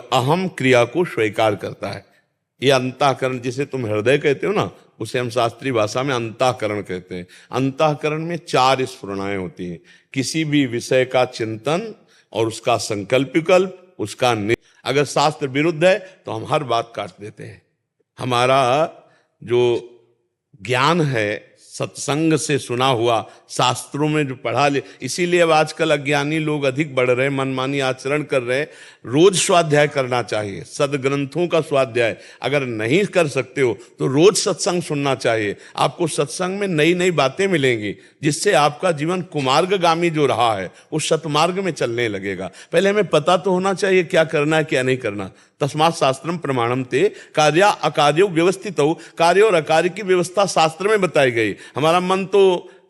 और अहम क्रिया को स्वीकार करता है। ये अंतःकरण, जिसे तुम हृदय कहते हो ना, उसे हम शास्त्रीय भाषा में अंतःकरण कहते हैं। अंतःकरण में 4 स्फुरणाएं होती हैं। किसी भी विषय का चिंतन और उसका संकल्प विकल्प, उसका अगर शास्त्र विरुद्ध है तो हम हर बात काट देते हैं। हमारा जो ज्ञान है सत्संग से सुना हुआ, शास्त्रों में जो पढ़ा ले, इसीलिए अब आजकल अज्ञानी लोग अधिक बढ़ रहे हैं, मनमानी आचरण कर रहे हैं। रोज स्वाध्याय करना चाहिए, सदग्रंथों का स्वाध्याय। अगर नहीं कर सकते हो तो रोज सत्संग सुनना चाहिए। आपको सत्संग में नई नई बातें मिलेंगी, जिससे आपका जीवन कुमार्गगामी जो रहा है वो सतमार्ग में चलने लगेगा। पहले हमें पता तो होना चाहिए क्या करना है क्या नहीं करना। तस्मात् शास्त्रम प्रमाणम ते कार्य अकार्यो व्यवस्थित हो। कार्य और अकार्य की व्यवस्था शास्त्र में बताई गई। हमारा मन तो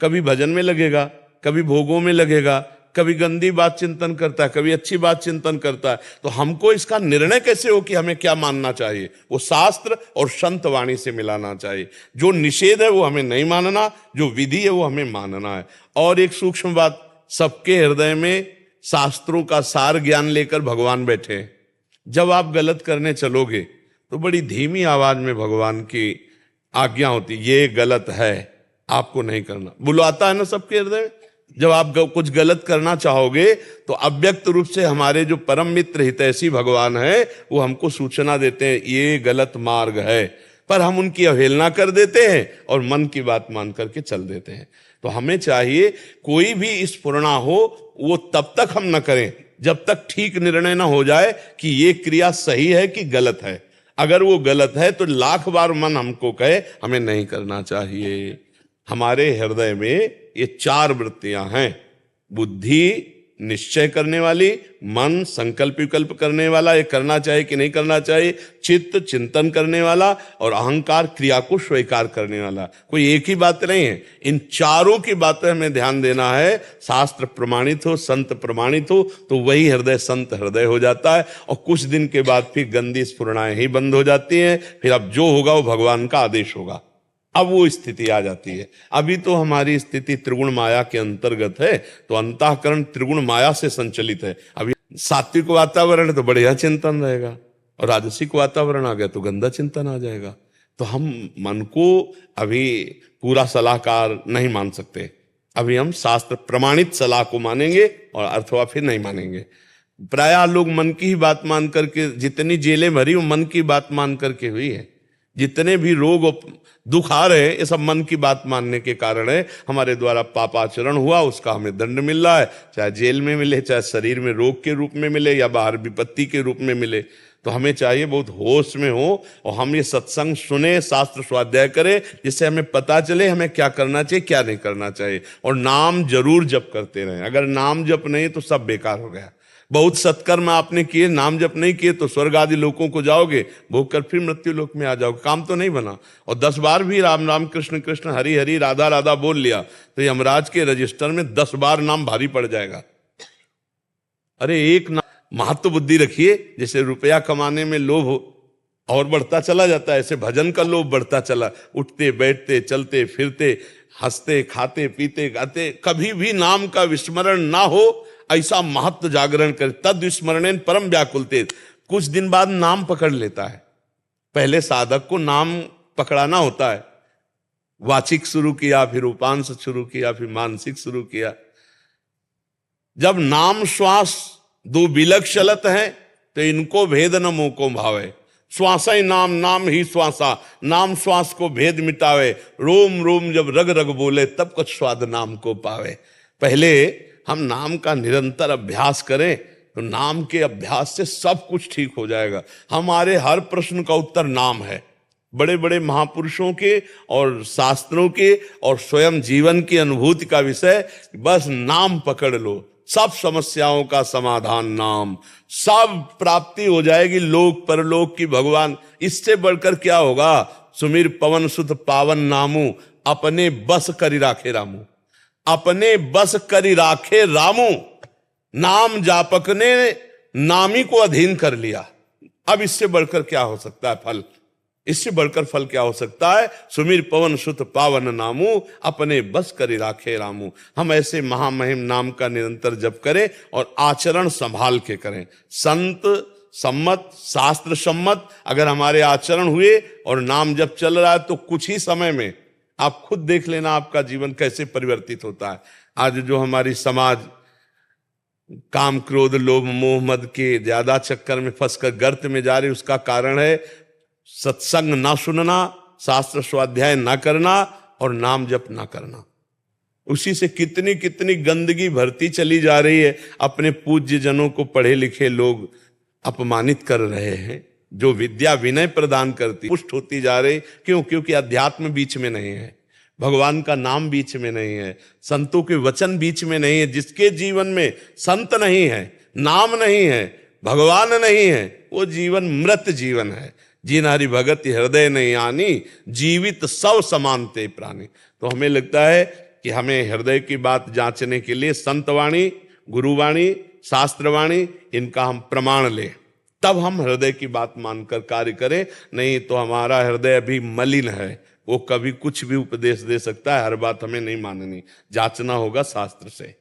कभी भजन में लगेगा, कभी भोगों में लगेगा, कभी गंदी बात चिंतन करता है, कभी अच्छी बात चिंतन करता है। तो हमको इसका निर्णय कैसे हो कि हमें क्या मानना चाहिए? वो शास्त्र और संत वाणी से मिलाना चाहिए। जो निषेध है वो हमें नहीं मानना, जो विधि है वो हमें मानना है। और एक सूक्ष्म बात, सबके हृदय में शास्त्रों का सार ज्ञान लेकर भगवान बैठे हैं। जब आप गलत करने चलोगे तो बड़ी धीमी आवाज में भगवान की आज्ञा होती, ये गलत है, आपको नहीं करना। बुलाता है ना सबके हृदय में। जब आप कुछ गलत करना चाहोगे तो अव्यक्त रूप से हमारे जो परम मित्र हितैषी भगवान है वो हमको सूचना देते हैं, ये गलत मार्ग है। पर हम उनकी अवहेलना कर देते हैं और मन की बात मान करके चल देते हैं। तो हमें चाहिए कोई भी स्फुरणा हो वो तब तक हम न करें जब तक ठीक निर्णय ना हो जाए कि ये क्रिया सही है कि गलत है। अगर वो गलत है तो लाख बार मन हमको कहे हमें नहीं करना चाहिए। हमारे हृदय में ये 4 वृत्तियां हैं, बुद्धि निश्चय करने वाली, मन संकल्प विकल्प करने वाला, ये करना चाहिए कि नहीं करना चाहिए, चित्त चिंतन करने वाला, और अहंकार क्रिया को स्वीकार करने वाला। कोई एक ही बात नहीं है, इन चारों की बातें हमें ध्यान देना है। शास्त्र प्रमाणित हो, संत प्रमाणित हो तो वही हृदय संत हृदय हो जाता है। और कुछ दिन के बाद फिर गंदी स्फुरणाएं ही बंद हो जाती हैं। फिर अब जो होगा वो भगवान का आदेश होगा, अब वो स्थिति आ जाती है। अभी तो हमारी स्थिति त्रिगुण माया के अंतर्गत है, तो अंतःकरण त्रिगुण माया से संचलित है। अभी सात्विक वातावरण है तो बढ़िया चिंतन रहेगा, और राजसिक वातावरण आ गया तो गंदा चिंतन आ जाएगा। तो हम मन को अभी पूरा सलाहकार नहीं मान सकते। अभी हम शास्त्र प्रमाणित सलाह को मानेंगे और अथवा फिर नहीं मानेंगे। प्रायः लोग मन की ही बात मान करके, जितनी जेलें भरी वो मन की बात मान करके हुई है। जितने भी रोग दुख आ रहे हैं ये सब मन की बात मानने के कारण है। हमारे द्वारा पापाचरण हुआ, उसका हमें दंड मिल रहा है, चाहे जेल में मिले, चाहे शरीर में रोग के रूप में मिले, या बाहर विपत्ति के रूप में मिले। तो हमें चाहिए बहुत होश में हो और हम ये सत्संग सुने, शास्त्र स्वाध्याय करें, जिससे हमें पता चले हमें क्या करना चाहिए क्या नहीं करना चाहिए। और नाम जरूर जप करते रहें। अगर नाम जप नहीं तो सब बेकार हो गया। बहुत सत्कर्म आपने किए, नाम जप नहीं किए तो स्वर्ग आदि लोकों को जाओगे, भोग कर फिर मृत्यु लोक में आ जाओगे, काम तो नहीं बना। और 10 बार भी राम राम कृष्ण कृष्ण हरि हरि राधा राधा बोल लिया तो यमराज के रजिस्टर में 10 बार नाम भारी पड़ जाएगा। अरे एक नाम, महत्व बुद्धि रखिए। जैसे रुपया कमाने में लोभ और बढ़ता चला जाता है, ऐसे भजन का लोभ बढ़ता चला। उठते बैठते चलते फिरते हंसते खाते पीते गाते कभी भी नाम का विस्मरण ना हो, ऐसा महत्व जागरण करे। तद विस्मरणेन परम व्याकुलते। कुछ दिन बाद नाम पकड़ लेता है। पहले साधक को नाम पकड़ाना होता है। वाचिक शुरू किया, फिर उपांश शुरू किया, फिर मानसिक शुरू किया। जब नाम श्वास 2 बिलक चलत है तो इनको भेद न मोह को भावे। श्वासा ही नाम, नाम ही श्वासा, नाम श्वास को भेद मिटावे। रोम रोम जब रग रग बोले तब कुछ स्वाद नाम को पावे। पहले हम नाम का निरंतर अभ्यास करें तो नाम के अभ्यास से सब कुछ ठीक हो जाएगा। हमारे हर प्रश्न का उत्तर नाम है। बड़े बड़े महापुरुषों के और शास्त्रों के और स्वयं जीवन की अनुभूति का विषय, बस नाम पकड़ लो, सब समस्याओं का समाधान नाम, सब प्राप्ति हो जाएगी लोक परलोक की। भगवान इससे बढ़कर क्या होगा? सुमिर पवन सुत पावन नामू, अपने बस करी राखे रामू। अपने बस करी राखे रामू, नाम जापक ने नामी को अधीन कर लिया। अब इससे बढ़कर क्या हो सकता है फल? इससे बढ़कर फल क्या हो सकता है? सुमिर पवन सुत पावन नामू, अपने बस करी राखे रामू। हम ऐसे महामहिम नाम का निरंतर जप करें और आचरण संभाल के करें। संत सम्मत, शास्त्र सम्मत अगर हमारे आचरण हुए और नाम जब चल रहा है तो कुछ ही समय में आप खुद देख लेना आपका जीवन कैसे परिवर्तित होता है। आज जो हमारी समाज काम, क्रोध, लोभ, मोह, मद के ज्यादा चक्कर में फंसकर गर्त में जा रही, उसका कारण है सत्संग ना सुनना, शास्त्र स्वाध्याय ना करना और नाम जप ना करना। उसी से कितनी कितनी गंदगी भरती चली जा रही है। अपने पूज्य जनों को पढ़े लिखे लोग अपमानित कर रहे हैं। जो विद्या विनय प्रदान करती पुष्ट होती जा रही। क्यों? क्योंकि अध्यात्म बीच में नहीं है, भगवान का नाम बीच में नहीं है, संतों के वचन बीच में नहीं है। जिसके जीवन में संत नहीं है, नाम नहीं है, भगवान नहीं है, वो जीवन मृत जीवन है। जिन हरि भगत हृदय नहीं आनी, जीवित सब समानते प्राणी। तो हमें लगता है कि हमें हृदय की बात जांचने के लिए संतवाणी, गुरुवाणी, शास्त्रवाणी, इनका हम प्रमाण लें, तब हम हृदय की बात मानकर कार्य करें। नहीं तो हमारा हृदय अभी मलिन है, वो कभी कुछ भी उपदेश दे सकता है। हर बात हमें नहीं माननी, जांचना होगा शास्त्र से।